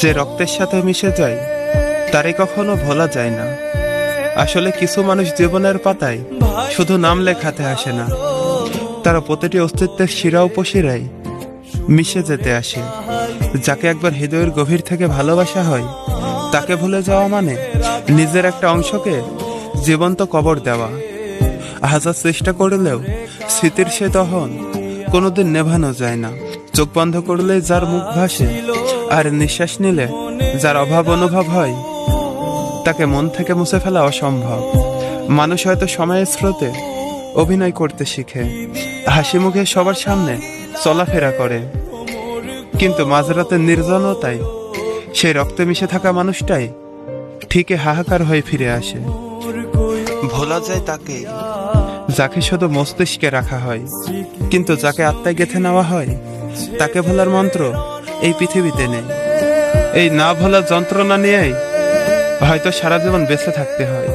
যে রক্তের সাথে মিশে যায় তারে কখনো ভোলা যায় না। আসলে কিছু মানুষ জীবনের পাতায় শুধু নাম লেখাতে আসে না, তারা প্রতিটি অস্তিত্বের শিরা উপশিরায় মিশে যেতে আসে। যাকে একবার হৃদয়ের গভীর থেকে ভালোবাসা হয়, তাকে ভুলে যাওয়া মানে নিজের একটা অংশকে জীবন্ত কবর দেওয়া। হাজার চেষ্টা করলেও স্মৃতির সে দহন কোনোদিন নেভানো যায় না। চোখ বন্ধ করলে যার মুখ ভাসে, আর নিঃশ্বাস নিলে যার অভাব অনুভব হয়, তাকে মন থেকে মুছে ফেলা অসম্ভব। মানুষ হয়তো সময়ের স্রোতে অভিনয় করতে শিখে, হাসি মুখে সবার সামনে চলাফেরা করে, কিন্তু মাঝরাতের নির্জনতায় সেই রক্তে মিশে থাকা মানুষটাই ঠিকই হাহাকার হয়ে ফিরে আসে। ভোলা যায় তাকে যাকে শুধু মস্তিষ্কে রাখা হয়, কিন্তু যাকে আত্মায় গেঁথে নেওয়া হয়, তাকে ভোলার মন্ত্র এই পৃথিবীতে নেই। এই না ভোলার যন্ত্রণা নিয়েই হয়তো সারা জীবন বেঁচে থাকতে হয়।